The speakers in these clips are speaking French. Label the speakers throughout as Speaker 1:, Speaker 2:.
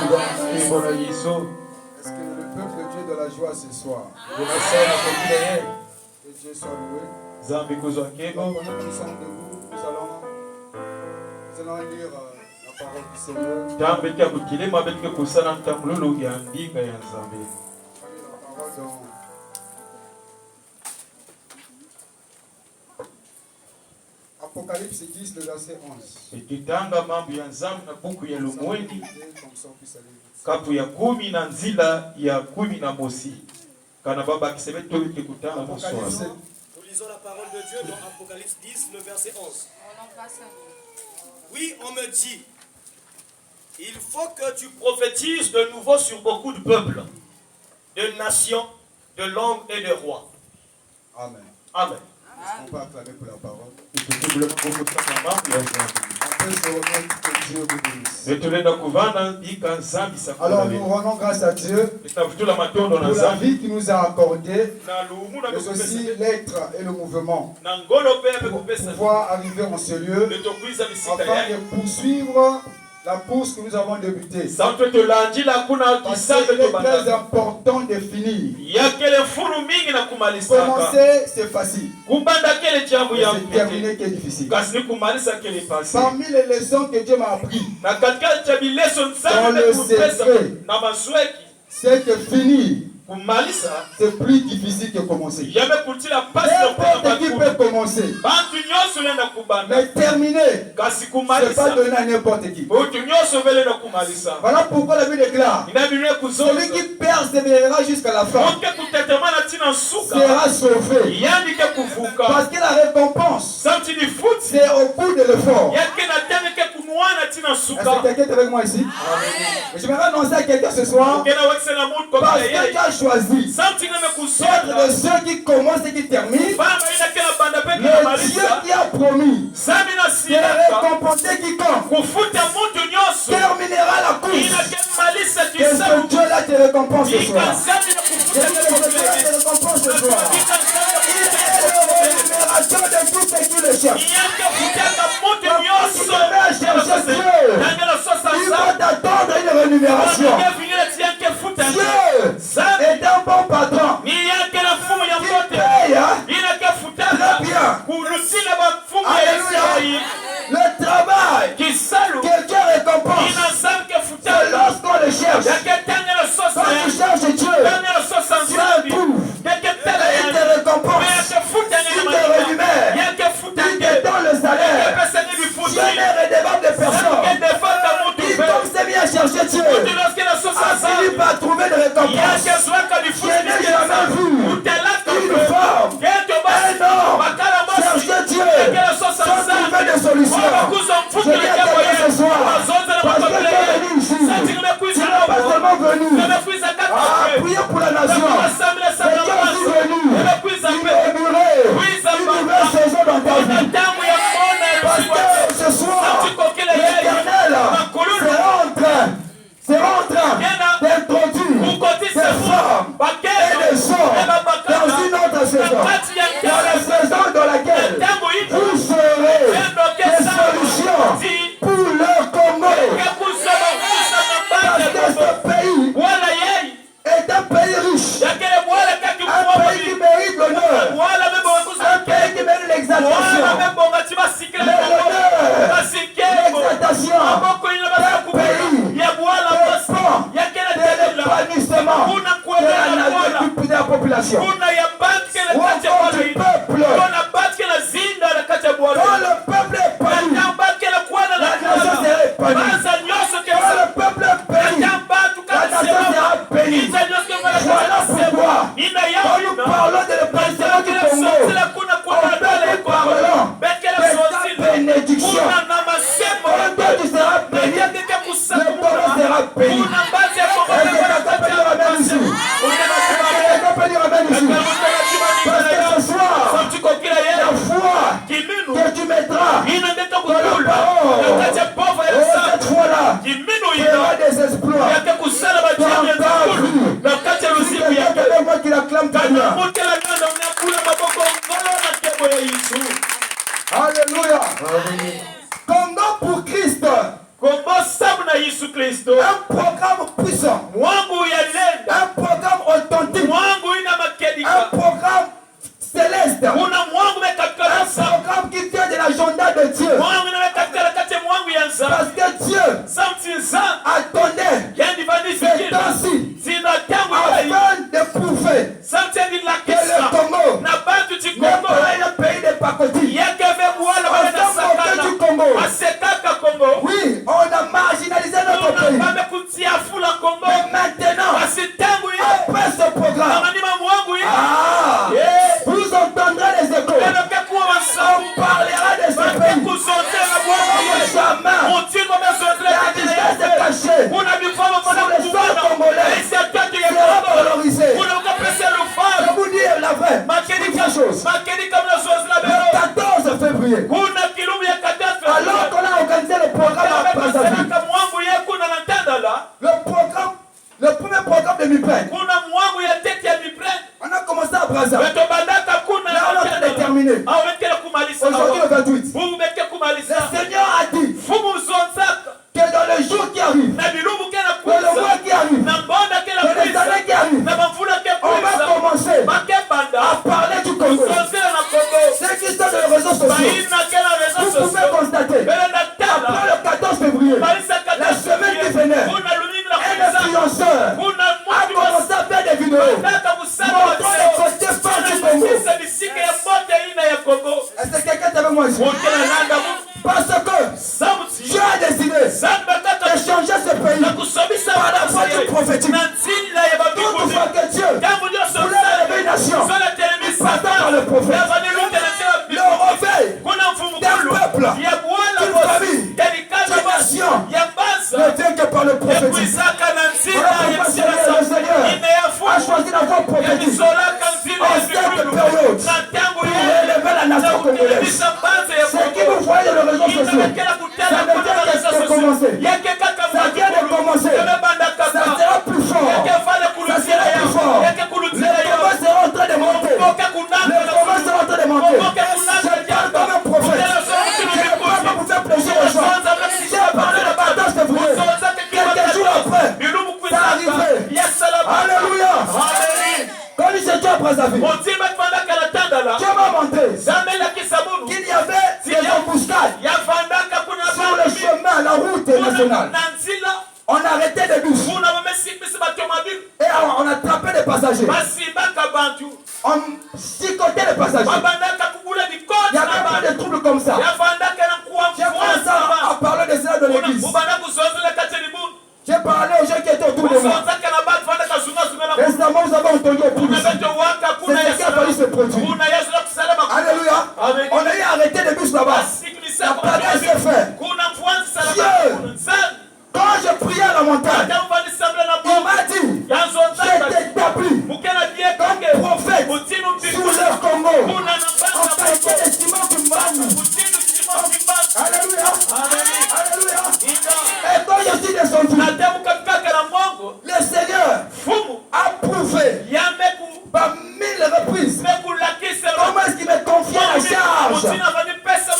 Speaker 1: Est-ce que le peuple de Dieu est de la joie ce soir? Que Dieu soit loué. Pendant que nous sommes debout, nous allons lire la parole du Seigneur. On va lire la parole dans Apocalypse 10, le verset 11.
Speaker 2: Kapu ya 10 na nzila ya 10 kana baba akisema tuweke kutana mswa.
Speaker 3: Nous lisons la parole de Dieu dans Apocalypse 10 le verset 11. Oui, on me dit, il faut que tu prophétises de nouveau sur beaucoup de peuples, de nations, de langues et de rois.
Speaker 1: Amen.
Speaker 3: Amen.
Speaker 1: Est-ce qu'on peut acclamer pour la parole?
Speaker 2: On peut se remettre que Dieu vous bénisse.
Speaker 1: Alors nous rendons grâce à Dieu pour la vie qu'il nous a accordée, mais aussi l'être et le mouvement pour pouvoir arriver en ce lieu afin de poursuivre la course que nous avons débutée. Parce qu'il est très important de finir. Commencer, c'est facile. Mais c'est terminer qui est difficile. Parmi les leçons que Dieu m'a apprises, dans le secret, c'est que finir, c'est plus difficile que commencer. N'importe qui peut commencer. Mais terminer, c'est pas donné à n'importe qui. Voilà pourquoi la Bible déclare, celui qui persévérera jusqu'à la fin sera sauvé. Parce que la récompense, c'est au bout de l'effort. Est-ce que quelqu'un est avec moi ici? Je vais annoncer à quelqu'un ce soir, parce que tu as choisi d'être de ceux qui commencent et qui terminent. Le Dieu qui a promis de récompenser quiconque terminera la course. Que ce Dieu-là te récompense ce soir. Que Dieu-là te récompense ce soir. Il est le rémunérateur de tout ce qui le cherche. Tu te mets à chercher Dieu, il va t'attendre une rémunération. Dieu est un bon patron. Il paye très bien. Alléluia. Le travail que Dieu récompense, c'est lorsqu'on le cherche. Quand tu cherches Dieu, tu le trouves. Il te récompense. Il te rémunère. Il te donne le salaire. Dieu n'est redevable de personne. Quiconque s'est mis à chercher Dieu a fini par trouver de récompense. Je n'ai jamais vu une femme, un homme chercher Dieu sans trouver de solution. Je viens à quelqu'un ce soir parce que tu es venu ici. Tu n'es pas seulement venu à prier pour la nation, mais tu es aussi venu inaugurer une nouvelle saison dans ta vie. Parce que ce soir, l'Éternel sera en train d'introduire des femmes et des hommes dans une autre saison. Dans la saison dans laquelle vous serez des solutions pour le Congo. Parce que ce pays est un pays riche. Un pays qui mérite l'honneur. Un pays qui mérite l'exaltation. L'honneur, l'exaltation. Un pays dépend de l'épanouissement de la population. Ou encore du peuple. Quand le peuple est épanoui, la nation sera épanouie. Quand le peuple est béni, la nation sera bénie. Voilà pourquoi, quand nous parlons de l'épanouissement du Congo, on parlons de ta bénédiction. Quand toi tu seras béni, le Congo sera béni. Est-ce que quelqu'un peut dire amen ici? Est-ce que quelqu'un peut dire amen ici?
Speaker 4: à Brazza. Là, on est en train de terminer. Aujourd'hui, le 28. Le Seigneur a dit que dans le jour qui arrive, dans le mois qui arrive, dans les années qui arrivent, on va commencer à parler du Congo. Ceux qui sont dans les réseaux sociaux, vous pouvez constater, après le 14 février, la semaine qui venait, un influenceur a commencé à faire des vidéos montrant les côtés forts du Congo. Est-ce que quelqu'un est avec moi ici? Parce que Dieu a décidé de changer ce pays par la voie du prophétique. Toutefois que Dieu voulait élever une nation, il passait par le prophète. Le réveil d'un peuple, d'une famille, d'une nation ne vient que par le prophétique. Le Seigneur a choisi la voie prophétique en cette période pour élever la nation congolaise. Ce qui vous voyez dans les réseaux sociaux, ça ne vient que de commencer. Ça vient de commencer. Ça sera plus fort. Ça sera plus fort. Les combats seront en train de monter. Les combats seront en train de monter. Je parle comme un prophète. Je ne parle pas pour faire plaisir aux gens. J'ai parlé de 14 février. Quelques jours après, ça arrivait. Alléluia. Quand il s'est dit à Brazzaville, Dieu m'a monté qu'il y avait des embuscades sur le chemin, la route nationale. On arrêtait des bus et on attrapait des passagers. On chicotait les passagers. Il y avait pas de troubles comme ça. J'ai commencé à parler de cela dans l'église. J'ai parlé aux gens qui étaient autour de moi. Récemment, nous avons entendu au public. C'est ce qui a fallu se produire. Alléluia. On a eu arrêté des bus là-bas. La bagarre s'est faite. Dieu, quand je priais à la montagne, il m'a dit, je t'établis comme prophète sur le Congo. En qualité d'estimant du mal. Alléluia. Alléluia. Et quand je suis descendu, le Seigneur a prouvé par 1000 reprises comment est-ce qu'il me confiait la charge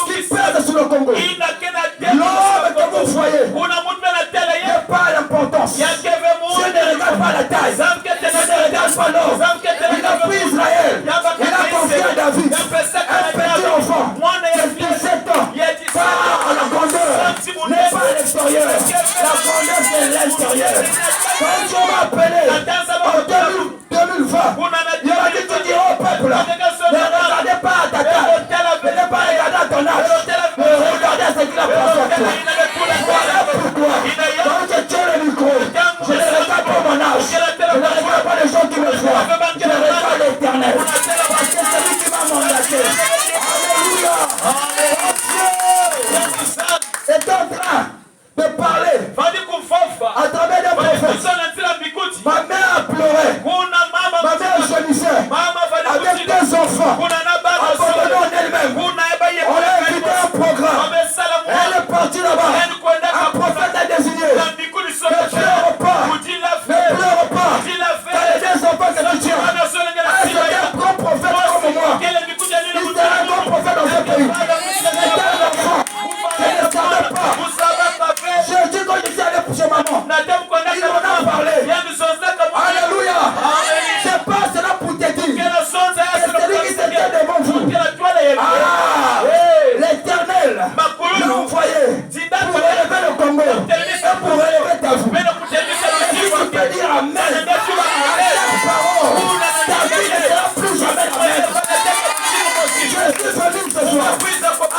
Speaker 4: qui pèse sur le Congo. L'homme que vous voyez n'est pas l'importance. Dieu ne regarde pas la taille. Dieu ne regarde pas l'homme. Il a pris Israël. Il a confié à David un petit enfant de 17 ans. Par la grandeur n'est pas à l'extérieur. La grandeur c'est l'intérieur. Quand Dieu m'a appelé en 2020, il m'a dit tu diras au peuple, ne regardez pas à ta taille, ne pas regarder à ton âge, mais regardez à ce qu'il a pensé à toi. Voilà pourquoi, quand je tiens le micro, je ne regarde pas mon âge, je ne regarde pas les gens qui me voient, je regarde l'Éternel, parce que c'est lui qui m'a mandaté. Alléluia. Est en train de parler à travers des prophètes. Ma mère a pleuré. Ma mère gémissait avec deux enfants abandonnés en elle-même. On a invité un programme. Elle est partie là-bas. Un prophète a désigné. Ne pleure pas. Ne pleure pas. T'as les deux enfants que tu tiens. C'était un grand prophète comme moi. Il était un grand prophète dans ce pays. C'était un enfant. Je ne savais pas. Je dis quand je suis allé chez maman, il m'en a parlé. Alléluia. C'est pas cela pour te dire. C'est celui qui se tient devant vous. Ah, l'Éternel m'a envoyé pour élever le Congo et pour élever ta vie. Et si tu peux dire Amen à cette parole, ta vie ne sera plus jamais la même. Je suis venu ce soir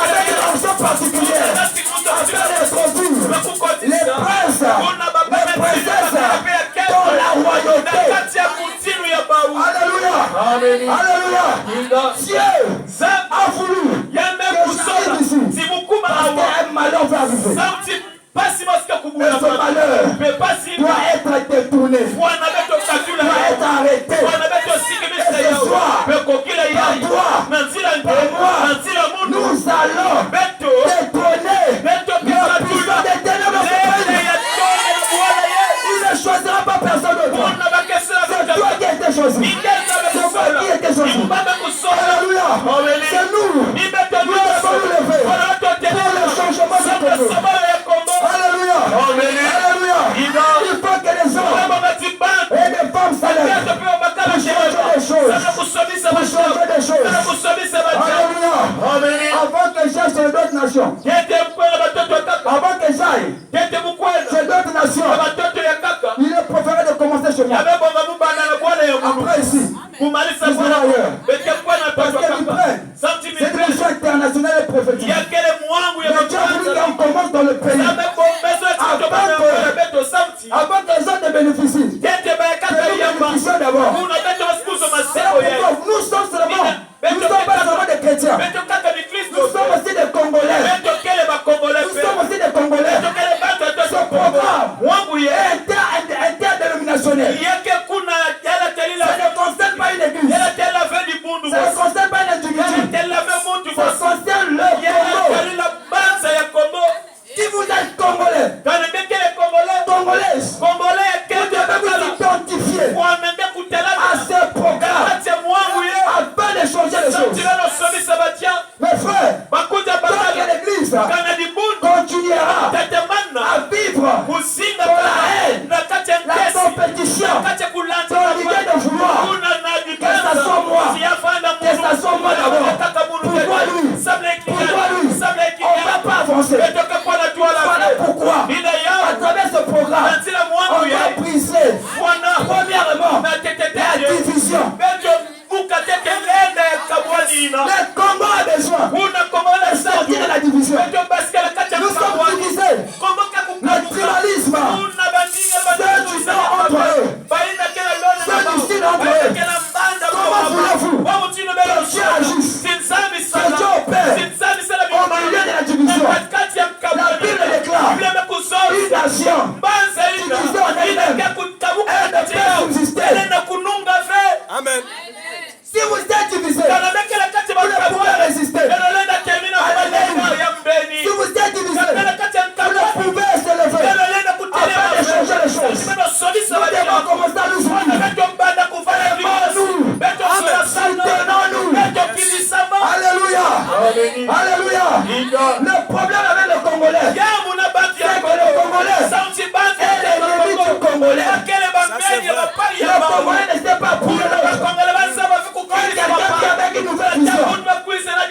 Speaker 4: avec une rançon particulière afin d'introduire les princes, les princesses dans la royauté. Alléluia. Alléluia. Dieu a voulu que j'arrive ici parce qu'un malheur va arriver. Et ce malheur doit être détourné, doit être arrêté. Et ce soir, par toi et moi, nous allons détourner la puissance des ténèbres dans ce pays. Il ne choisira pas personne d'autre. C'est toi qui as été choisi. C'est moi qui ai été choisi. C'est nous. Nous devons nous lever pour le changement du Congo. Alléluia. Alléluia. Il faut que les hommes et les femmes s'élèvent pour changer les choses. Pour changer les choses. Alléluia. Avant que j'aille sur d'autres nations. Avant que j'aille sur d'autres nations. Il est préféré de commencer chez moi. Après ici. Parce que cette mission internationale est prophétique. Mais Dieu voulu qu'on commence dans le pays. Avant que les autres bénéficient. Que nous bénéficions d'abord. Nous sommes seulement. Nous ne sommes pas seulement des chrétiens. Nous sommes aussi des Congolais. Nous sommes aussi des Congolais. Ce programme est interdénominationnel. Ça ne concerne pas une église. Ça ne concerne pas un individu. Ça concerne le Congo. Si vous êtes Congolais, Congolaises, vous devez vous identifier à ce programme afin de changer les choses. Mes frères, tant que l'église continuera à vivre dans la haine, la compétition, dans l'idée de vouloir que ça soit moi, d'abord, pourquoi lui, on ne va pas avancer. Voilà pourquoi, à travers ce programme, on va briser, premièrement, la division. Le Congo a besoin de sortir de la division. Nous sommes divisés. Le tribalisme, ceux du nord entre eux, ceux du sud entre eux. Comment voulez-vous que Dieu agisse, que Dieu opère au milieu de la division? La Bible déclare une nation divisée en elle-même, elle ne peut subsister.
Speaker 3: Amen.
Speaker 4: Si vous êtes divisé, vous ne pouvez résister. Si vous êtes divisé, vous ne pouvez se lever afin de changer les choses. Nous devons commencer à nous unir. Soutenons-nous. Alléluia. Alléluia. Le problème avec le Congolais, c'est que le Congolais est l'ennemi du Congolais. Le Congolais ne sait pas pour avec une nouvelle vision,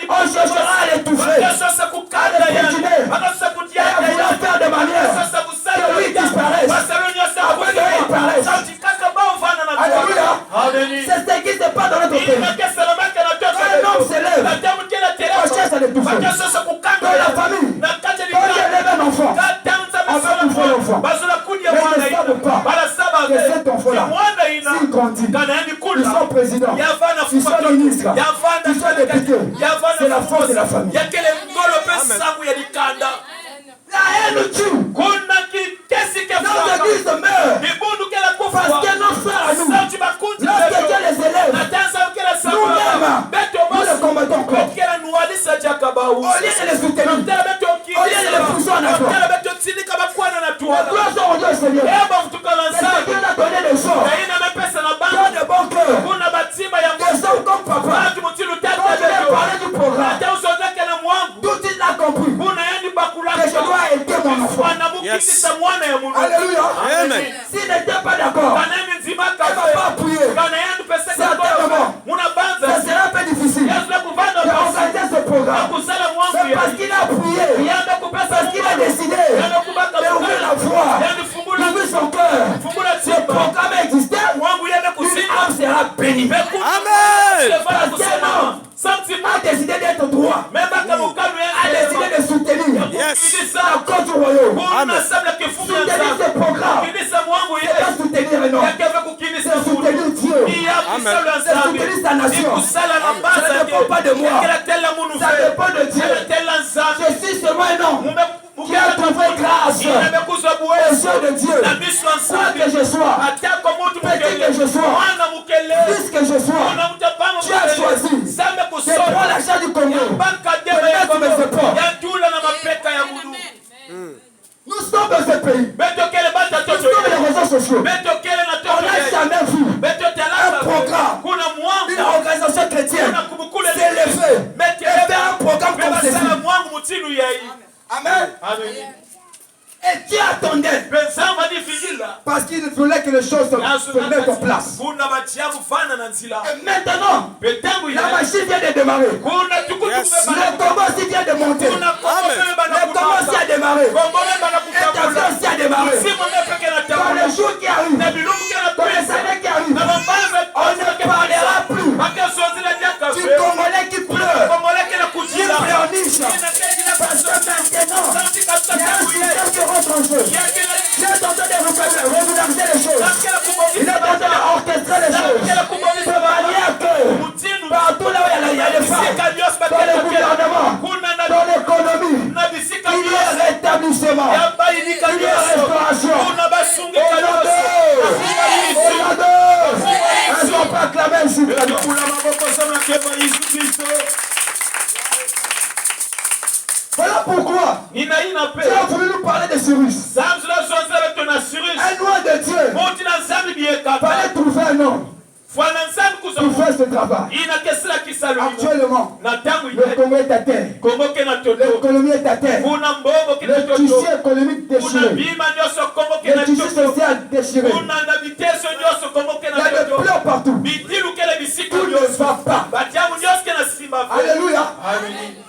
Speaker 4: on cherchera à l'étouffer, à le piétiner, à vouloir faire de manière que lui disparaisse, après qu'il disparaisse. Alléluia. C'est ce qui se passe dans notre pays. Quand un homme s'élève, on cherche à l'étouffer. Dans la famille, quand il élève un enfant, on va bouffer l'enfant. Mais ils ne savent pas que cet enfant-là, s'il grandit, ils sont présidents, ils sont ministres, ils sont députés. C'est la force de la famille. La haine tue. Nos églises meurent parce que nos frères à nous, lorsque Dieu les élève, nous-mêmes, nous les combattons encore. Au lieu de les soutenir, au lieu de les pousser en avant, la gloire soit rendue au Seigneur. Mais Dieu a donné le sort. Dieu a de bon cœur. Des hommes comme papa. Quand je vais parler du programme, tout il a compris que je dois aider mon enfant.
Speaker 3: Yes.
Speaker 4: Alléluia.
Speaker 3: Amen.
Speaker 4: S'il n'était pas d'accord, il ne va pas appuyer. Certainement, ça sera un peu difficile d'organiser ce programme. Mais parce qu'il a appuyé, parce qu'il a décidé d'ouvrir la voie, d'ouvrir son cœur, ce programme existait, une âme sera bénie.
Speaker 3: Amen.
Speaker 4: Parce qu'un homme a décidé d'être droit, a décidé de soutenir
Speaker 3: Yes.
Speaker 4: la cause du royaume.
Speaker 3: Amen.
Speaker 4: Soutenir ce programme, c'est pas soutenir un homme, c'est soutenir Dieu,
Speaker 3: Amen.
Speaker 4: c'est soutenir sa nation. Ça ne dépend pas de moi, ça dépend de Dieu. Je suis seulement un homme qui a trouvé grâce aux yeux de Dieu. Quoi que je sois, petit que je sois, fils que je sois, tu as choisi de prendre l'argent du Congo, de mettre mes épaules. Nous sommes dans ce pays. Nous sommes dans les réseaux sociaux. On n'a jamais vu un programme, une organisation chrétienne s'élever attendait. Parce qu'il voulait que les choses se mettent en place. Et maintenant, la machine vient de démarrer. Le combat aussi vient de monter. Le combat aussi a démarré. Et ta vie aussi a démarré. Dans les jours qui arrivent, dans les années qui arrivent, on ne parlera plus du Congolais qui pleure, qui pleurniche. Parce que maintenant, il y a un système qui rentre en jeu. Il est en train de régulariser les choses. Il est en train d'orchestrer les choses. De manière que partout là où il y a des femmes, dans le gouvernement, dans l'économie, il y a rétablissement, il y a restauration. Elles ont pas acclamé ici. Voilà pourquoi tu as voulu nous parler de Cyrus. Un noir de Dieu fallait trouver un homme pour faire ce travail. Actuellement, le Congo est à terre. L'économie est à terre. Le tissu économique déchiré. Le tissu social déchiré. Il y a des pleurs partout. Tout ne va pas. Alléluia.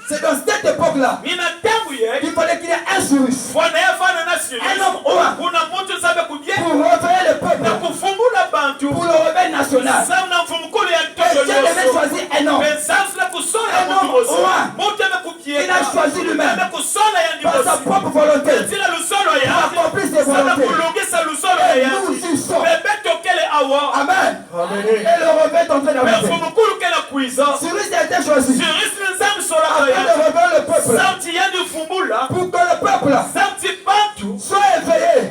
Speaker 4: C'est dans cette époque-là qu'il fallait qu'il y ait un Cyrus. Un homme pour réveiller le peuple. Pour le réveil national. Et Dieu devait choisir un homme. Un homme roi. Il a choisi lui-même par sa propre volonté pour accomplir ses volontés. Et nous y sommes. Amen. Et le réveil est en train d'arriver. Cyrus a été choisi afin de réveiller le peuple. Pour que le peuple soit éveillé et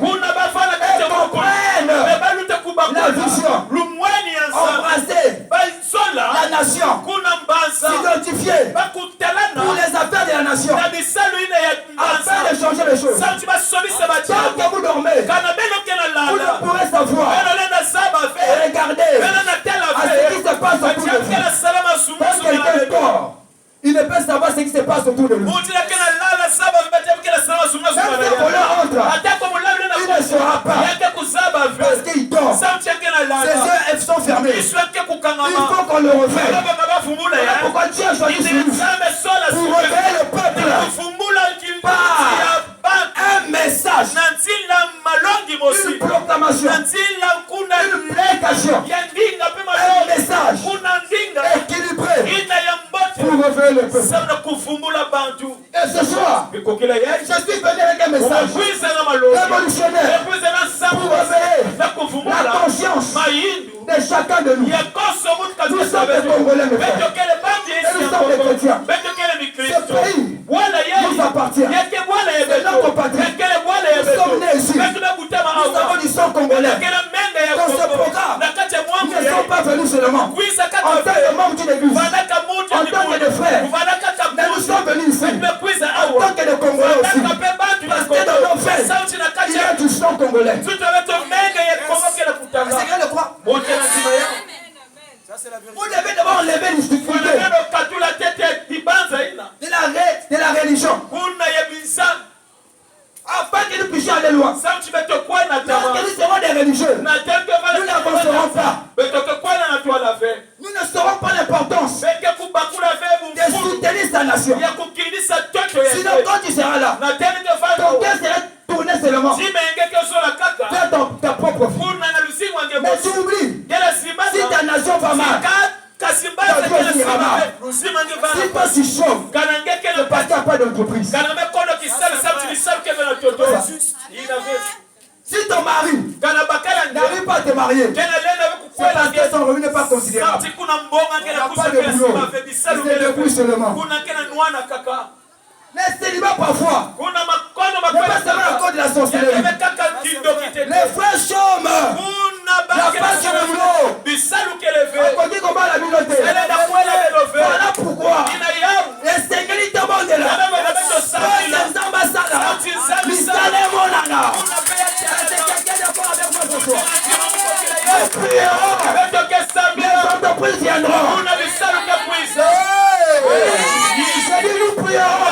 Speaker 4: comprenne la vision. Embrasser la nation. S'identifier pour les affaires de la nation. Afin de changer les choses. Tant que vous dormez, vous ne pourrez savoir et regarder à ce qui se passe autour de vous. Quand quelqu'un dort, il ne peut savoir ce qui se passe autour de lui. Même si un voleur entre, il ne saura pas parce qu'il dort. Ses yeux sont fermés. Il faut qu'on le réveille. Pourquoi Dieu a choisi Cyrus pour réveiller le peuple par un message, une proclamation, une prédication, un message équilibré pour réveiller le peuple. Et ce soir, je suis venu avec un message révolutionnaire pour réveiller la conscience de chacun de nous. Nous sommes des Congolais, mes frères. Et nous sommes des chrétiens. Ce pays nous appartient. C'est notre patrie. Nous sommes nés ici. Nous avons du sang congolais. Dans ce programme, nous ne sommes pas venus seulement en tant que membres d'une église, en tant que des frères. Mais nous sommes venus ici en tant que des Congolais aussi. Parce que dans nos veines, il y a du sang congolais. C'est vrai de quoi? Vous devez d'abord enlever les difficultés de la religion. Afin que nous puissions aller loin. Lorsque nous serons des religieux, nous n'avancerons pas. Nous ne saurons pas l'importance de soutenir sa nation. Sinon, quand tu seras là, ton cœur sera tourné seulement vers ta propre vie. Mais tu oublies, si ta nation va mal, si toi tu chauffes, c'est parce qu'il n'y a pas d'entreprise. Si ton mari n'arrive pas à te marier, c'est parce que son revenu n'est pas considérable. Il n'y a pas de boulot. Il se débrouille seulement. Les célibats parfois n'est pas seulement à cause de la sorcellerie. Les frères chôment. La face sur le boulot. À côté comment la communauté. Voilà pourquoi les Seigneurs tombent de là. Les ambassadeurs. Les salaires monana. C'est quelqu'un d'accord avec moi ce soir. Nous prierons. Les entreprises viendront. Je dis nous prierons.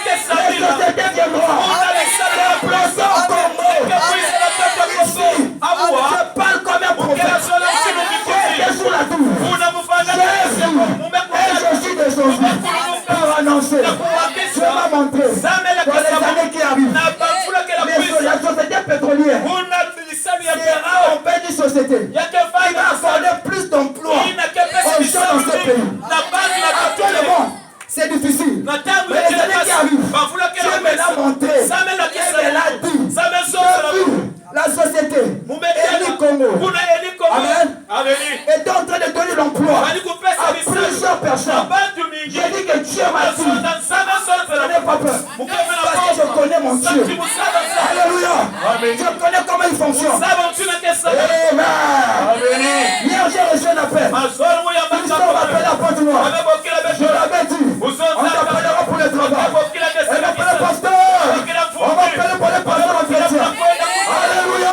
Speaker 4: Les sociétés viendront. Les plaçons au Congo. Il va accorder plus d'emplois aux gens dans ce pays. Actuellement, c'est difficile. Mais les années qui arrivent, Dieu me l'a montré. Et me l'a dit. J'ai vu la société. Eli Congo. Amen. Est en train de donner l'emploi à plusieurs personnes. J'ai dit que Dieu m'a dit. Je n'ai pas peur. Parce que je connais mon Dieu. Alléluia. Je connais comment il fonctionne. Amen. Hier, j'ai reçu un appel. Ils sont appelés à Port-du-Noir. Je l'avais dit. On t'appellera pour le travail. On m'appelle le pasteur. On m'appelle pour le pasteur en chrétien. Alléluia.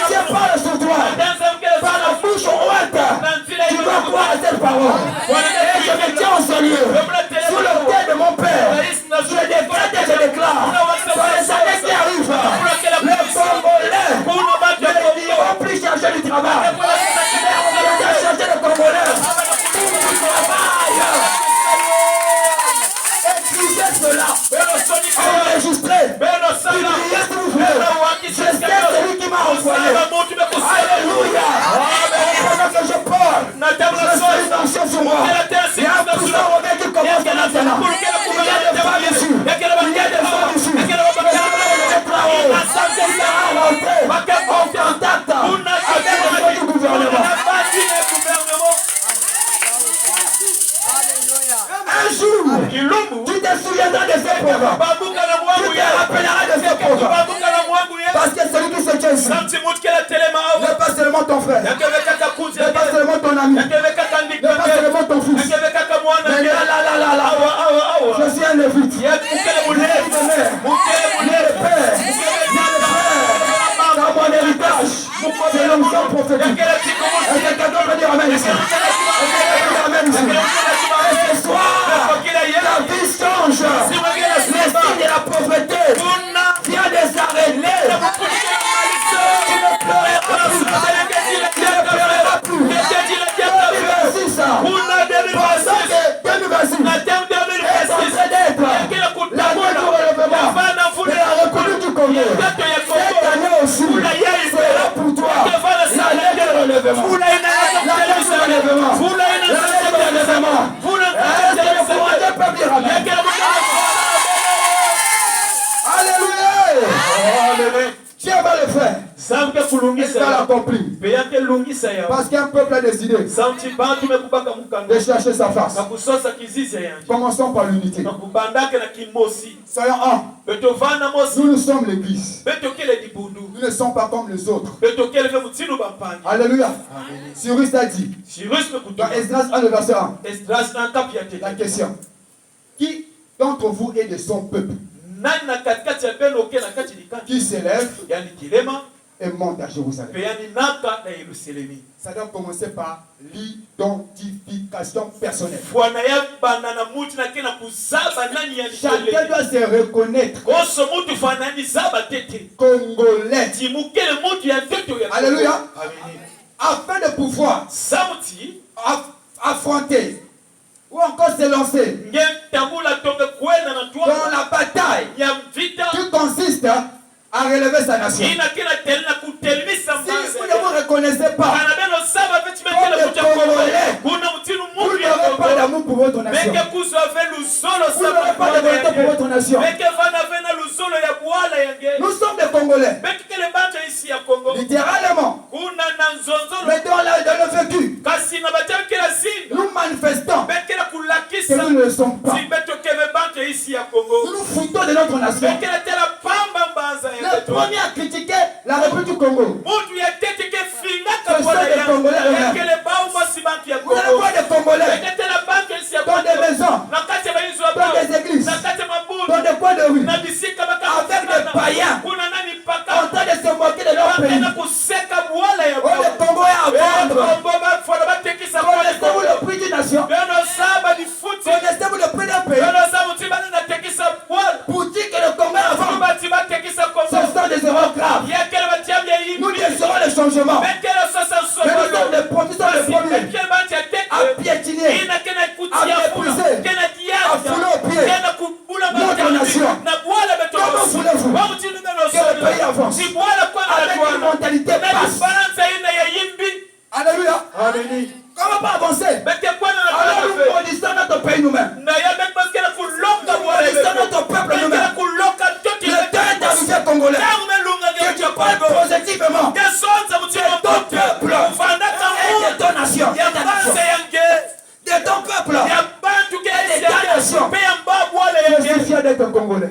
Speaker 4: Dieu parle sur toi. Par la bouche ouverte, tu dois croire à cette parole. Et je me tiens au sérieux. Sur le thème de mon Père, je décrète et je déclare. Dans les années qui arrivent, les Congolais ne diront plus chercher du travail. Mais on viendra chercher les Congolais pour du travail. Écrivez cela. Enregistrez. Publiez s'il vous plaît. Je sais celui qui m'a envoyé. Alléluia. Pendant que je parle, je suis une ancienne sur moi. Il y a un puissant rebelle qui commence maintenant. Il y a des femmes ici. Il y a des femmes ici. Il sera rentré en contact avec les gens du gouvernement. Un jour, tu te souviendras de ce programme. Tu te rappelleras de ce programme. Parce que celui qui se tient ici n'est pas seulement ton frère, n'est pas seulement ton ami, n'est pas seulement ton fils. Mais là, je suis un lévite. Il y a le père, dans mon héritage, c'est l'onction prophétique. Est-ce que quelqu'un peut dire amen ici? Et ce soir, la vie change. L'esprit de la prophétie vient des arènes. Tu ne pleureras plus. Tu ne pleureras plus. 2026, pensant que 2026 est en train d'être l'année du relèvement de la République du Congo. Cette année aussi sera pour toi l'année du relèvement. L'année du relèvement. L'année du relèvement. Est-ce que le courage peut dire amen? Alléluia. Dieu va le faire. Il va l'accomplir. Parce qu'un peuple a décidé de chercher sa face. Commençons par l'unité. Soyons un. Nous sommes l'église. Nous ne sommes pas comme les autres. Alléluia. Cyrus a dit dans Esdras 1, le verset 1. La question: qui d'entre vous est de son peuple qui s'élève et monte à Jérusalem? Ça doit commencer par l'identification personnelle. Chacun doit se reconnaître Congolais. Alléluia. Afin de pouvoir affronter ou encore se lancer dans la bataille qui consiste à relever sa nation. Si vous ne vous reconnaissez pas comme les Congolais, vous n'aurez pas d'amour pour votre nation. Vous n'aurez pas de volonté pour votre nation. Nous sommes des Congolais. Littéralement. Mais dans le vécu, nous manifestons que nous ne le sommes pas. Nous nous foutons de notre nation. Le premier à critiquer la République du Congo, ce sont des Congolais. Vous allez voir des Congolais dans des maisons, dans des églises, dans des coins de rue, avec des païens en train de se moquer de leur pays. Oh, les Congolais à vendre. Connaissez-vous le prix d'une nation? Connaissez-vous le prix d'un pays? Pour dire que le Congo à vendre, ce sont des erreurs graves. Nous décidons le changement. Mais nous sommes les premiers à piétiner, à mépriser, à fouler au pied notre nation. Congolais. Que tu parles positivement de ton peuple et de ton nation. De ton peuple et de ta nation. Je suis fier d'être Congolais.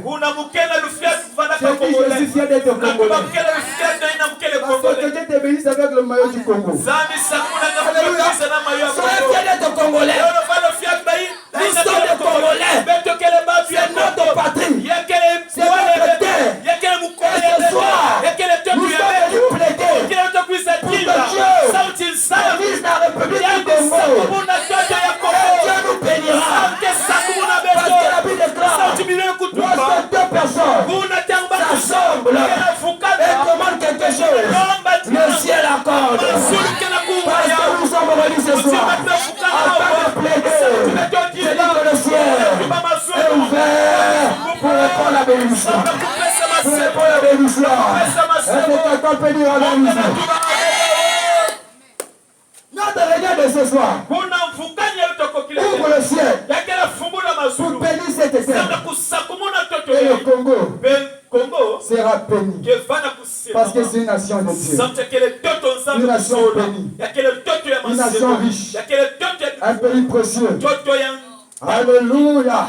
Speaker 4: Je suis fier d'être Congolais. Parce que Dieu te bénisse avec le maillot du Congo. Alléluia. Soyez fiers d'être Congolais. Nous sommes des Congolais. C'est notre patrie. C'est notre terre. Et ce soir, nous sommes venus plaider pour que Dieu service la République du Congo. Et Dieu nous bénira. Parce que la Bible déclare, lorsque deux personnes s'assemblent et commandent quelque chose, le ciel accorde. Parce que nous sommes venus ce soir afin de plaider. Je dis que le ciel est ouvert pour répondre la bénédiction. Pour répondre la bénédiction. Est-ce que quelqu'un peut dire la bénédiction? Notre réunion de ce soir ouvre le ciel pour bénir cette terre. Et le Congo sera béni. Parce que c'est une nation de Dieu. Une nation bénie. Une nation riche. Un pays précieux. Alléluia.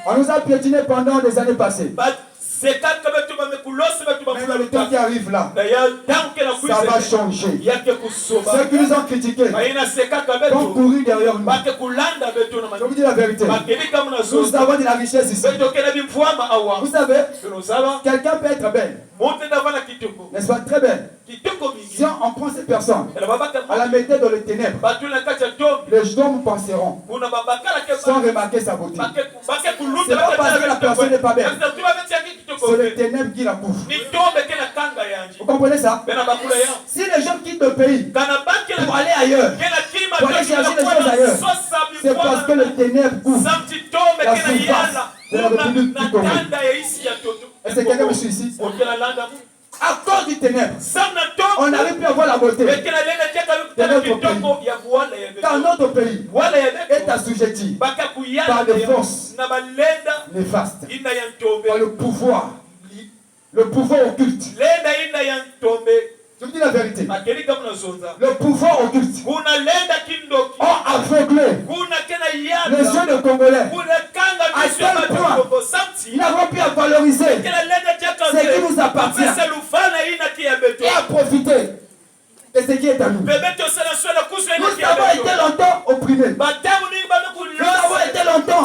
Speaker 4: On nous a piétinés pendant des années passées. Mais le temps qui arrive là, ça va changer. Ceux qui nous ont critiqués vont courir derrière nous. Je vous dis la vérité. Nous avons de la richesse ici. Vous savez, quelqu'un peut être belle. N'est-ce pas? Très belle. Si on prend cette personne, on la mettait dans les ténèbres, les gens penseront sans remarquer sa beauté. C'est pas parce que la personne n'est pas belle. C'est les ténèbres qui la couvrent. Vous comprenez ça? Si les gens quittent le pays pour aller ailleurs, pour aller chercher les choses ailleurs, c'est parce que les ténèbres couvrent la surface de la République du Congo. Est-ce que quelqu'un me suit ici? À cause du ténèbre, on n'arrive plus à voir la beauté de notre pays. Car notre pays est assujetti par des forces néfastes, par le pouvoir occulte. Je vous dis la vérité. Le pouvoir occulte a aveuglé les jeunes de Congolais à tel point ils n'avons plus à valoriser ce qui nous appartient et à profiter de ce qui est à nous. Nous avons été longtemps opprimés. Nous avons été longtemps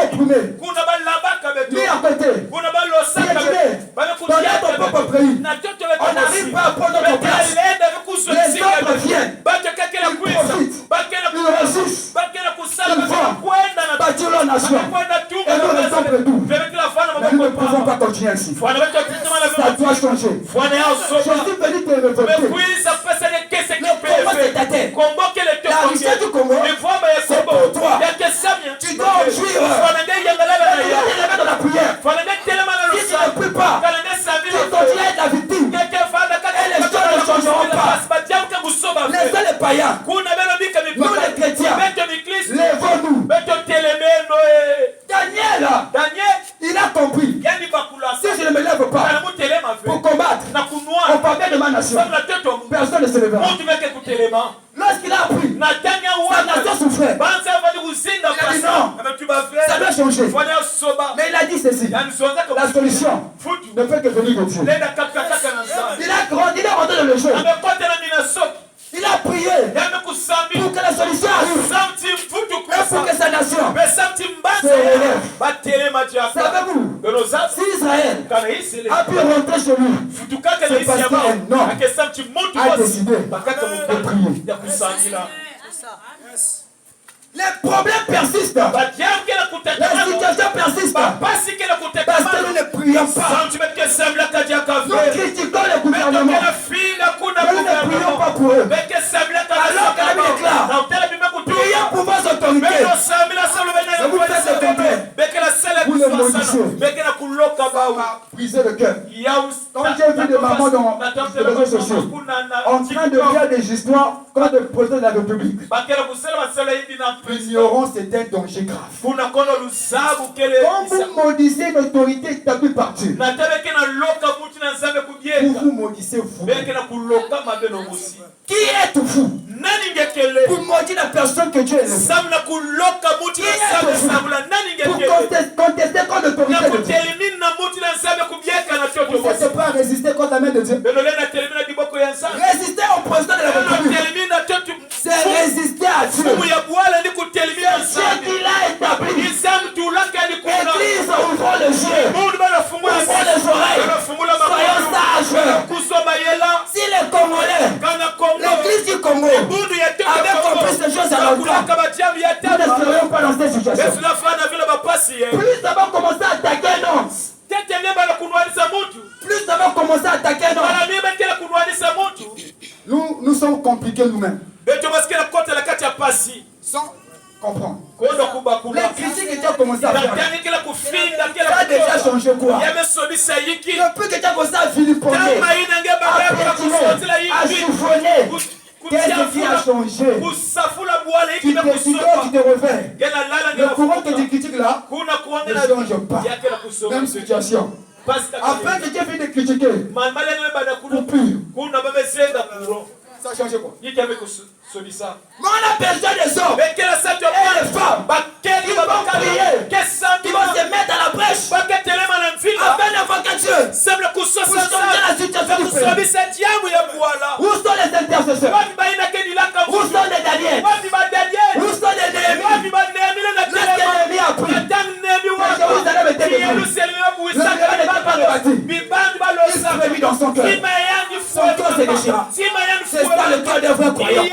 Speaker 4: opprimés. Mis à côté. Piétinés. Dans notre propre pays. On n'arrive pas à prendre notre place. Les autres viennent. Ils profitent. Ils réussissent. Ils vont bâtir leur nation. Et nous restons près d'eux. Mais nous ne pouvons pas continuer ainsi. Ça doit changer. Je suis venu te révolter. Le Congo c'est ta terre. La richesse du Congo, c'est pour toi. Tu dois en jouir. Tu dois dans la prière. Si tu ne pries pas, tu continues à être la victime. Et les choses ne changeront pas. Laissez les païens. Nous les chrétiens. Lèvons-nous. Daniel, il a compris. Si je ne me lève pas pour combattre au faveur de ma nation, personne ne se lèvera. Lorsqu'il a appris, sa nation souffrait. Il a dit non, ça doit changer. Mais il a dit ceci, la solution ne peut que venir de Dieu. Il a grandi, il est rentré dans le jeu. Il a prié pour que la solution arrive et pour que sa nation se relève. Savez-vous, si Israël a pu rentrer chez lui, c'est parce qu'un homme a décidé de prier. Les problèmes persistent. La situation persiste. Parce que nous ne prions pas. Nous critiquons le gouvernement. Mais nous ne prions pas pour eux. Alors que la Bible déclare, prions pour vos autorités. Et vous faites le contraire. Vous le maudissez. Briser le cœur. Quand j'ai vu des mamans dans les réseaux sociaux en train de faire des histoires contre le président de la République, l'ignorance est un danger grave. Quand vous maudissez une autorité établie par martyr. Vous vous maudissez vous. Qui est tout fou? Pour maudire la personne que Dieu est élevé. Qui est tout fou? Pour contester contre l'autorité de Dieu. Vous n'êtes pas à résister contre la main de Dieu. Résister au président de la République. C'est résister à Dieu. C'est Dieu qui l'a établi. Église, ouvrons les yeux. Ouvrons les oreilles. Soyons sages. Si les Congolais, l'église du Congo, avait compris ces choses à longtemps, nous ne serions pas dans cette situation. Plus ça va commencer à attaquer, non. Plus ça va commencer à attaquer, non. Nous sommes compliqués nous-mêmes. Sans comprendre. Les critiques que tu as commencé à faire, ça a déjà changé quoi? Depuis que tu as commencé à vilipender, à pétiner, à chiffonner, qu'est-ce qui a changé? Tu te revers. Le courant que tu critiques là ne change pas. Même situation. Afin que tu aies fini de critiquer, coupure. Ça a changé quoi? Mais on a besoin des hommes et les femmes qui vont prier, qui vont se mettre à la brèche afin d'invoquer Dieu pour changer la situation du pays. Où sont les intercesseurs? Où sont les Daniel? Où sont les Néhémie? Lorsque Néhémie a pris, Jérusalem était détruit. Le Jérusalem n'était pas rebâti. Il s'est mis dans son cœur. Son cœur s'est déchiré. C'est ça le cœur des vrais croyants.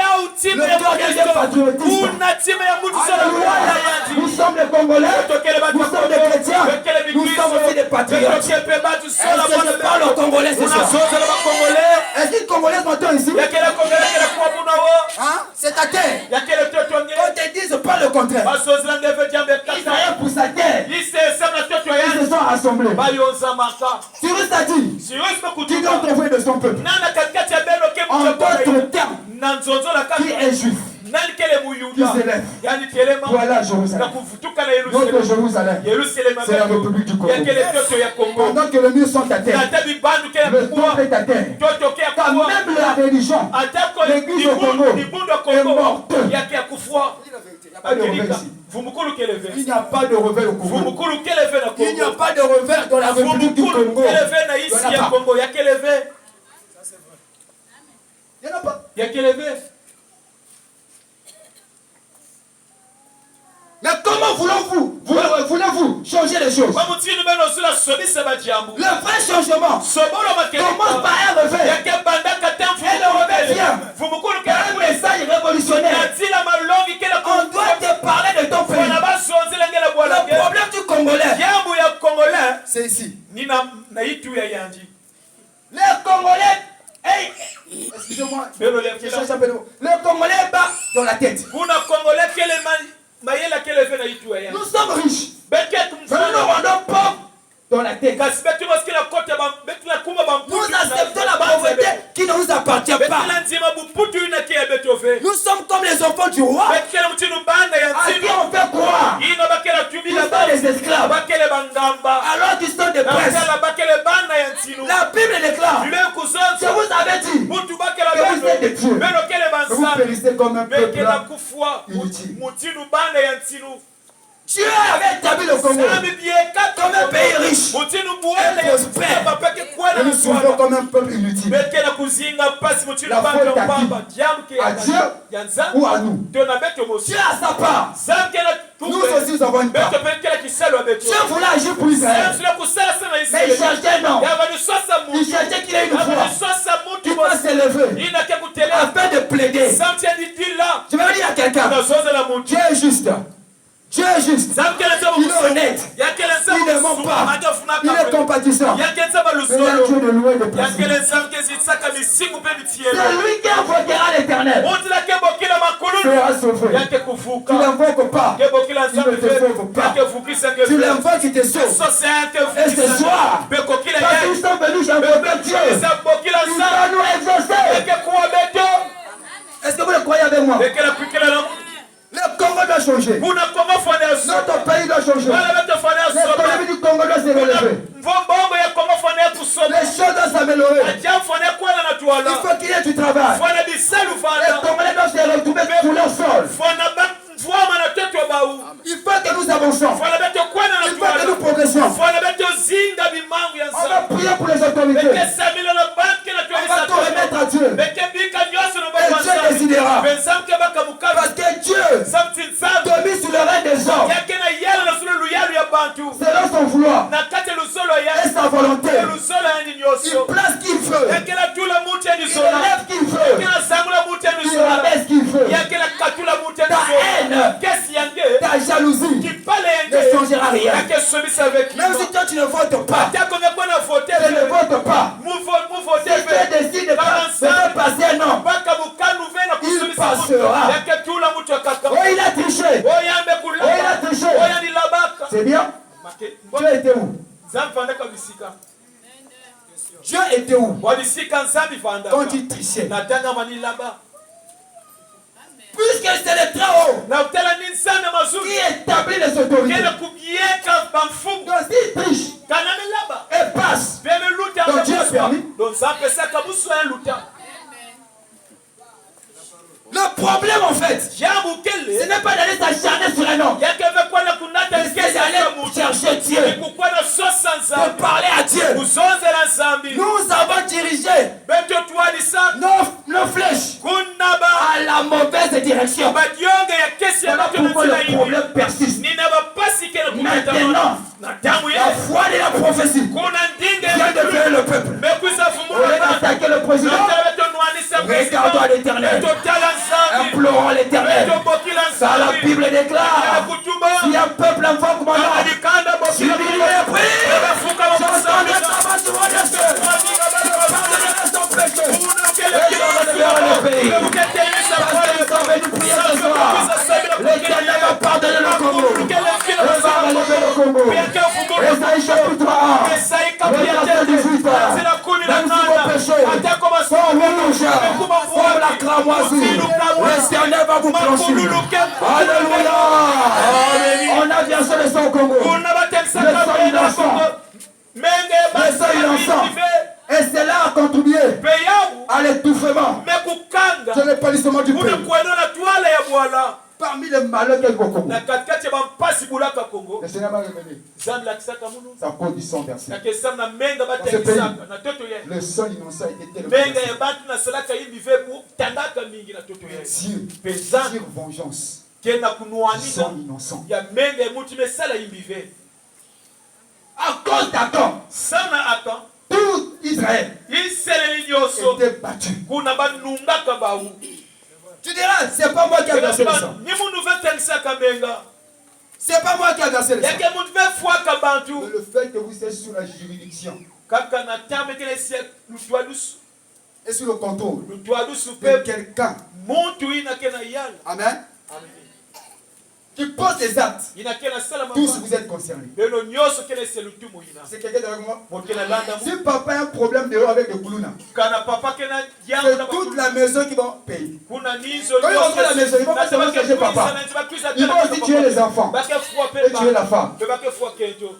Speaker 4: Le cœur des patriotistes. Alléluia. Nous sommes les Congolais. Nous sommes des chrétiens. Nous sommes aussi des patriotes. Est-ce que je parle aux Congolais ce soir? Est-ce qu'une Congolaise m'entend ici? Hein? C'est ta terre. On te dit pas le contraire. Israël pour sa terre. Ils se sont rassemblés. Cyrus a dit qu'il doit trouver de son peuple. En d'autres termes, qui est juif, qui s'élève pour aller à Jérusalem. Notre Jérusalem, c'est la République du Congo. Pendant que les murs sont à terre, le temple est à terre. Car même la religion, l'église au Congo est morte. Il n'y a pas de revers au Congo. Il n'y a pas de revers dans la République du Congo. Il n'y en a pas. Mais comment voulez-vous changer les choses? Le vrai changement commence par un revers. Et le revers vient par un message révolutionnaire. On doit te parler de ton pays. Le problème du Congolais, c'est ici. Les Congolais, excusez-moi, le Congolais bat dans la tête. Nous sommes riches, mais nous nous rendons pauvres dans la tête. Nous acceptons la pauvreté qui ne nous appartient pas. Nous sommes comme les enfants du roi à qui on fait croire qu'ils sont des esclaves alors qu'ils sont des princes. La Bible déclare, je vous avais dit que vous êtes des dieux, mais vous périssez comme un peuple inutile. Dieu avait établi le Congo comme un pays riche et prospère. Et nous souvent comme un peuple inutile. La faute à Dieu ou à nous? Dieu a sa part. Nous aussi nous avons une part. Dieu voulait agir pour Israël. Mais il cherchait non. Il cherchait qu'il ait une foi qui va s'élever afin de plaider. Je vais dire à quelqu'un, Dieu est juste. Dieu est juste, il est honnête, il ne ment pas, il est compatissant. Mais il y a Dieu de loin de place. C'est lui qui invoquera l'Éternel sera sauvé. Tu l'invoques pas, il ne te sauve pas. Tu l'invoques, il te sauve. Et ce soir, quand ils sont venus, j'invoquais Dieu. Il va nous exaucer. Est-ce que vous le croyez avec moi? Le Congo doit changer. Notre pays doit changer. L'économie du Congo doit se relever. faut qu'il y ait du travail. Les Congolais doivent se retrouver sur leur sol. Il faut que nous avancions. Il faut que nous progressions. On va prier pour les autorités. On va tout remettre à Dieu. Et Dieu décidera. Parce que Dieu domine sur le règne des hommes. Selon son vouloir et sa volonté. Il place ce qu'il veut. Il élève ce qu'il veut. Il rabaisse ce qu'il veut. Ta haine, ta jalousie ne changera rien. Même si toi tu ne votes pas, tu ne votes pas. Si Dieu décide de faire passer un homme, il passera. Oh, il a triché. Oh, il a triché. C'est bien. Dieu était où? Dieu était où quand il trichait? Puisque c'est le très haut qui établit les autorités. Donc s'il triche et passe, donc Dieu a permis. Le problème en fait, ce n'est pas d'aller s'acharner sur un homme. C'est d'aller chercher Dieu. De parler à Dieu. Nous avons dirigé nos flèches à la mauvaise direction. Voilà pourquoi le problème persiste. Maintenant, la foi de la prophétie vient de faire le peuple. Au lieu d'attaquer le président, regardons à l'Éternel. Implorons l'Éternel. Car la Bible déclare, si un peuple invoque mon nom, si lui est pris, j'entends le travail sur mon ciel. Pardonnez son péché. Et je reviendrai le pays. Parce qu'ils sont venus prier ce soir. L'Éternel va pardonner le Congo. Il va relever le Congo. Esaïe chapitre 1. Verset 18. Même si vos péchés sont rouges, comme la cramoisie, l'Éternel va vous blanchir. Alléluia. On a bien sûr le sang au Congo. Le sang innocent. Le sang innocent. Et cela a contribué à l'étouffement de l'épanouissement du pays. Parmi les malheurs qu'il y a au Congo, le Seigneur m'a révélé sa condition versée. Dans ce pays, le sang innocent était tellement Dieu vengeance. Le sang innocent. À cause d'Akan, tout Israël était battu. Tu diras, c'est pas moi qui ai versé le sang. C'est pas moi qui ai versé le sang. Mais le fait que vous êtes sous la juridiction et sous le contrôle de quelqu'un, amen, qui pose des actes, tous vous êtes concernés. C'est quelqu'un derrière moi. Si papa a un problème dehors avec le Koulouna, c'est toute la maison qui va payer. Quand ils rentrent à la maison, ils vont pas seulement chercher papa. Ils vont aussi tuer les enfants et tuer la femme.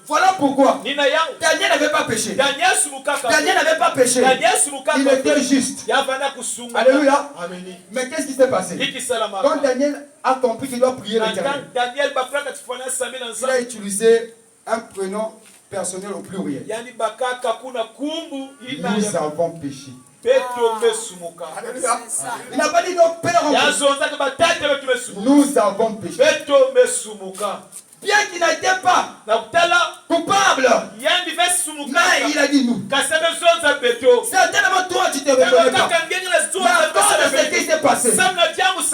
Speaker 4: Voilà pourquoi Daniel n'avait pas péché. Daniel n'avait pas péché. Il était juste. Alléluia. Mais qu'est-ce qui s'est passé? Quand Daniel a compris qu'il doit prier l'Éternel, il a utilisé un prénom personnel au pluriel. Nous avons péché. Alléluia. Il n'a pas dit nos pères ont péché. Nous avons péché. Bien qu'il n'était pas coupable, mais il a dit nous. Certainement toi tu te reconnais pas. Mais à cause de ce qui s'est passé,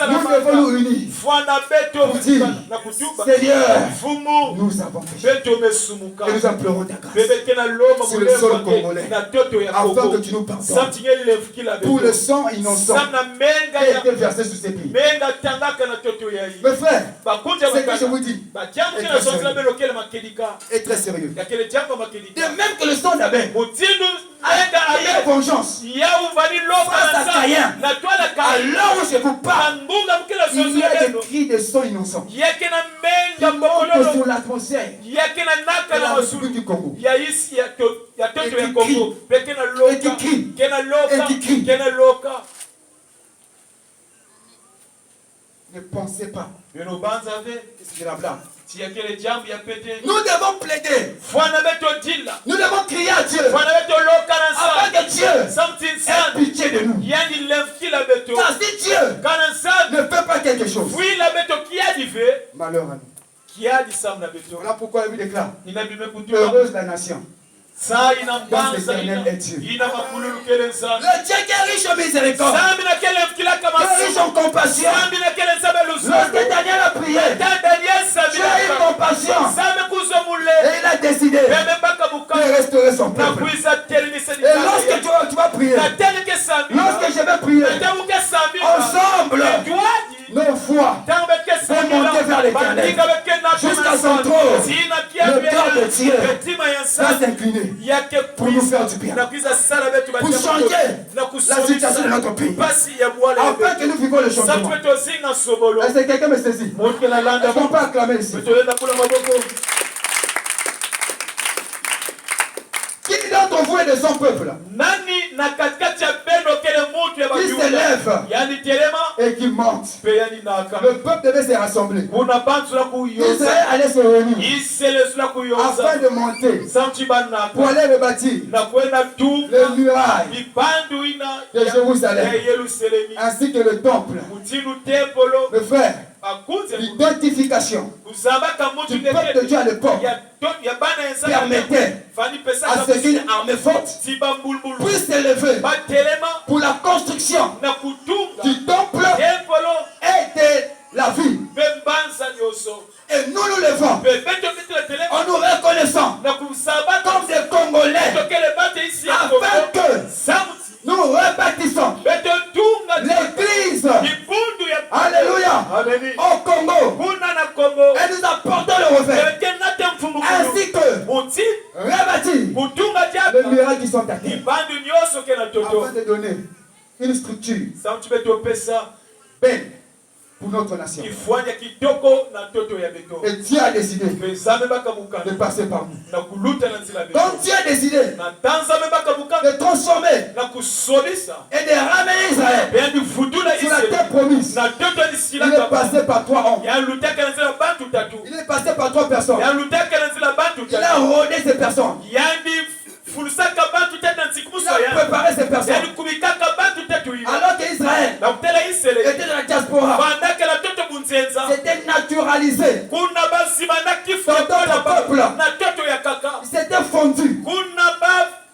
Speaker 4: nous devons nous unir pour dire, Seigneur, nous avons péché. Et nous implorons ta grâce sur le sol congolais, afin que tu nous pardonnes pour le sang innocent qui a été versé sur ces pays. Mes frères, c'est que je vous dis est très sérieux. De même que le sang d'Abel payer vengeance face à Caïn. Alors où je vous parle, il y a des cris de sang innocents qui montent sur l'atmosphère de la République du Congo. Et qui crie. Ne pensez pas que c'est la blague. Nous devons plaider. Nous devons crier à Dieu. Afin que Dieu ait pitié de nous. Car si Dieu ne fait pas quelque chose, malheur à nous. Voilà pourquoi il déclare: heureuse la nation. Parce que l'Éternel est Dieu. Le Dieu qui est riche en miséricorde, qui est riche en compassion. Lorsque Daniel a prié, Dieu a eu compassion et il a décidé de restaurer son peuple. Et lorsque tu vas prier, lorsque je vais prier, ensemble, nos foi vont monter vers l'Éternel jusqu'à son trône. Le cœur de Dieu va s'incliner pour nous faire du bien, pour changer la situation de notre pays, afin que nous vivons le changement. Est-ce que quelqu'un me saisit? Est-ce qu'on peut acclamer ici? Qui d'entre vous est de son peuple qui s'élève et qui monte? Le peuple devait se rassembler. Israël allait se réunir afin de monter pour aller rebâtir les murailles de Jérusalem ainsi que le temple. Le frère, l'identification du peuple de Dieu à l'époque permettait à ce qu'une armée forte puisse s'élever pour la construction du temple et de la ville. Et nous nous levons en nous reconnaissant comme des Congolais afin que nous rebâtissons l'église, alléluia, au Congo, et nous apportons le revers, ainsi que rebâtir les murailles qui sont à terre, afin de donner une structure belle pour notre nation. Et Dieu a décidé de passer par nous. Donc Dieu a décidé de transformer et de ramener Israël sur la terre promise. Il est passé par 3 hommes. Il est passé par 3 personnes. Il a rodé ces personnes. Il a préparé ces personnes. Alors qu'Israël était dans la diaspora, c'était naturalisé dans d'autres peuples. C'était fondu dans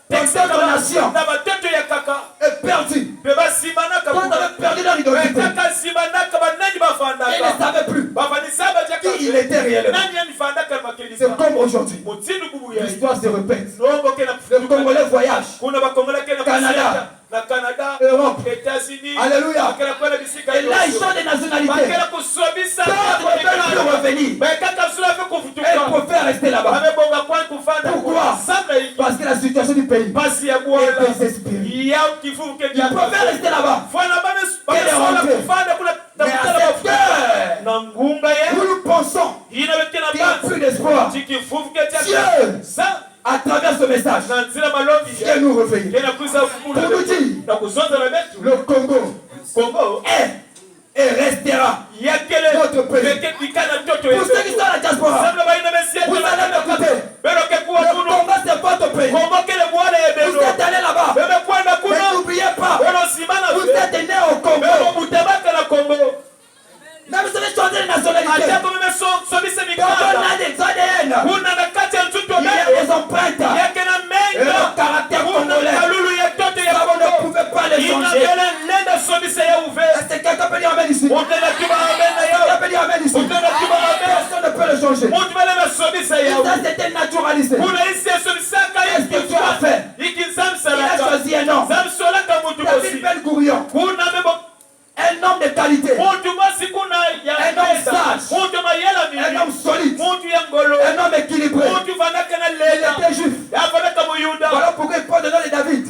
Speaker 4: d'autres nations et perdu. Quand on avait perdu leur identité, ils ne savaient plus qui il était réellement. C'est comme aujourd'hui. L'histoire se répète. Le Congolais voyage. Canada, Europe, États-Unis, alléluia. Et là, ils sont des nationalités. D'autres ne peuvent plus revenir. Et ils préfèrent rester là-bas. Pourquoi? Parce que la situation du pays est désespérée. Ils préfèrent rester là-bas. Et rentrer. Mais à cette heure, nous pensons qu'il n'y a plus d'espoir. Dieu, à travers ce message, vient nous réveiller pour nous dire: le Congo est et restera notre pays. Pour ceux qui sont à la diaspora, vous allez m'écouter. Le Congo, c'est votre pays. Vous êtes allés là-bas. Mais n'oubliez pas, vous êtes nés au Congo. Même si vous avez changé de nationalité, dans notre ADN, il y a des empreintes. Et le caractère congolais, ça, vous ne pouvez pas les changer. Est-ce que quelqu'un peut dire amen ici? Quelqu'un peut dire amen ici? Personne ne peut le changer. Et ça, c'était naturalisé. Qu'est-ce que tu as fait? Il a choisi un homme. David Ben Gourion. Un homme de qualité, un homme sage, un homme solide, un homme équilibré. Il était juif. Voilà pourquoi il porte le nom de David.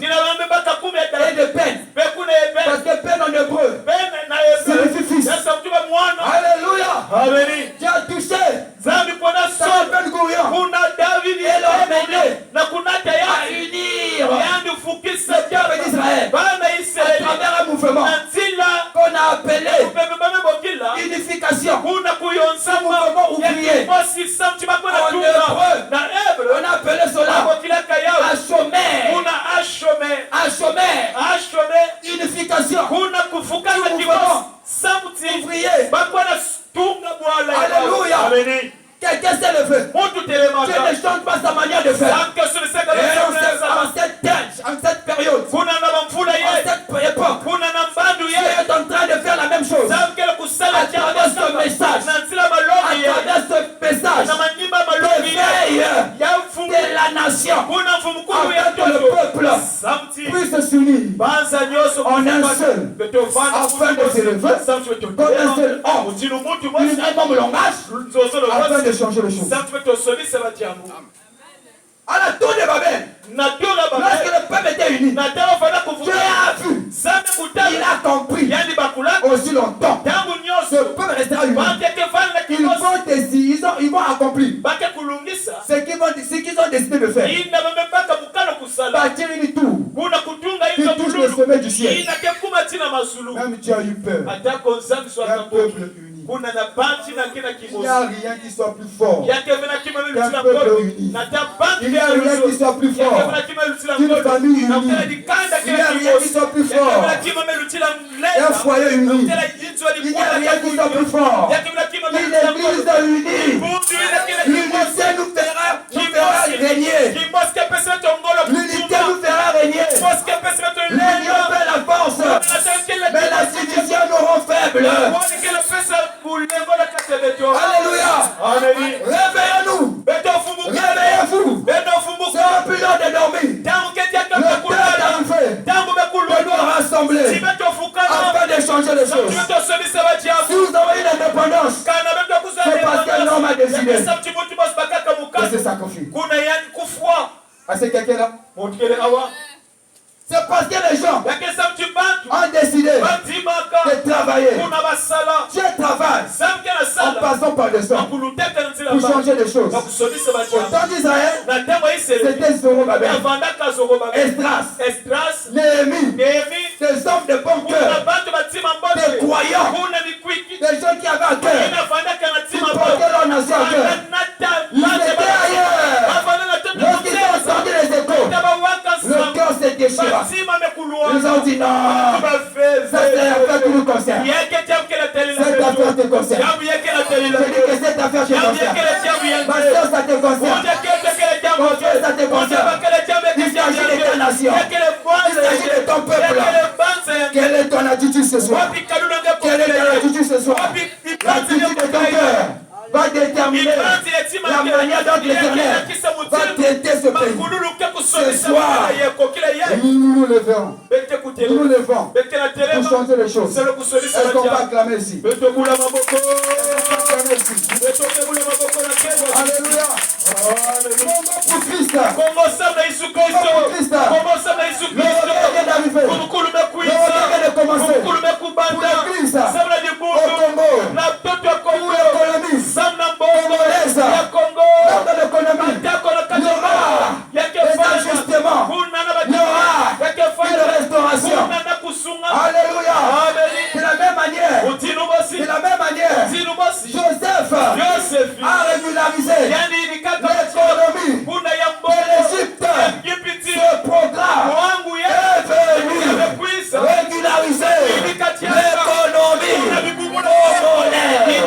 Speaker 4: afin que le peuple puisse s'unir en un seul, afin de s'élever comme un seul homme, un même langage, afin de changer les choses. À la tour de Babel, lorsque le peuple était uni, Dieu a vu, il a compris aussi longtemps. Ce peuple restera uni. Ils vont accomplir ce qu'ils ont décidé de faire. Bâtir une tour qui touche le sommet du ciel. Même Dieu a eu peur d'un peuple uni. Il n'y a rien qui soit plus fort qu'un peuple uni. Il n'y a rien qui soit plus fort qu'une famille unie. Il n'y a rien qui soit plus fort qu'un foyer uni. Il n'y a rien qui soit plus fort qu'une église unie. L'unité nous fera régner. L'unité nous fera régner. L'union fait la force, mais la division nous rend faibles. Alléluia. Réveillez-nous. Réveillez-vous. C'est plus l'heure de dormir. Le temps est arrivé de nous rassembler afin de changer les choses. Si vous avez une indépendance, c'est parce qu'un homme a décidé de se sacrifier. Est-ce que quelqu'un là? C'est parce que les gens ont décidé de travailler. Dieu travaille en passant par le sang pour changer les choses. Au temps d'Israël, c'était Zorobabel, Esdras, Néhémie, des hommes de bon cœur, des croyants, des gens qui avaient à cœur, qui portaient leur nation à cœur. Ils étaient ailleurs. Lorsqu'ils ont entendu les échos, le cœur s'est déchiré. Ils ont dit non, ça c'est l'affaire qui nous concerne. Cette affaire te concerne. Je dis que cette affaire te concerne. Ma soeur, ça te concerne. Mon frère, ça te concerne. Il s'agit de ta nation. Il s'agit de ton peuple. Quelle est ton attitude ce soir? Quelle est ton attitude ce soir? L'attitude de ton cœur va déterminer la manière dont l'Éternel va traiter ce pays. Ce soir, nous nous levons. Nous nous levons pour changer les choses. Est-ce qu'on va acclamer ici? Alléluia. Pour Christ. Pour Christ. Le regret vient d'arriver. Le regret vient de commencer. Pour l'Église au Congo, pour l'économie congolaise, dans l'économie, il y aura des ajustements, il y aura une restauration. Alléluia. De la même manière, Joseph a régularisé l'économie de l'Égypte. Ce programme est venu régulariser l'économie congolaise.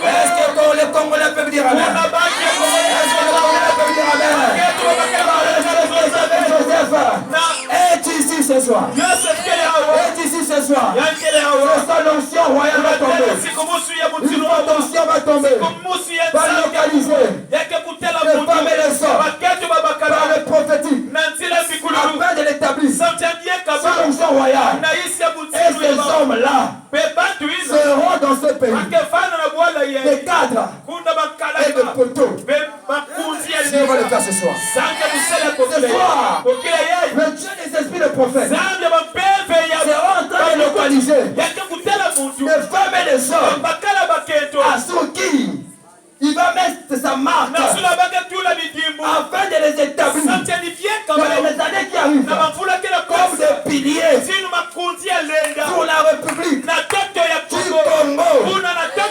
Speaker 4: Est-ce que les Congolais peuvent dire amen? Est-ce que les Congolais peuvent dire amen? Joseph est ici ce soir. Est ici ce soir. Son onction royale va tomber. Une fois l'onction va tomber, va localiser les femmes et les hommes par le prophétique afin de l'établir. Son onction royale. Et ces hommes-là seront dans ce pays des cadres et des poteaux. C'est le cas ce soir. Ce soir, le Dieu des esprits de prophètes sera en train de localiser les femmes et les hommes à sur qui il va mettre sa marque afin de les établir dans les années qui arrivent comme des piliers pour la République du Congo.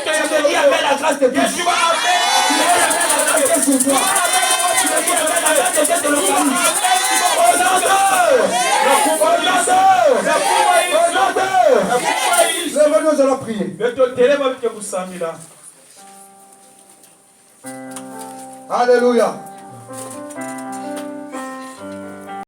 Speaker 4: Je te dis avec la grâce de Dieu. Tu vas avec la grâce de Dieu. Tu vas avec la grâce de Dieu de l'Australie. Lève-nous, nous allons prier. Alléluia.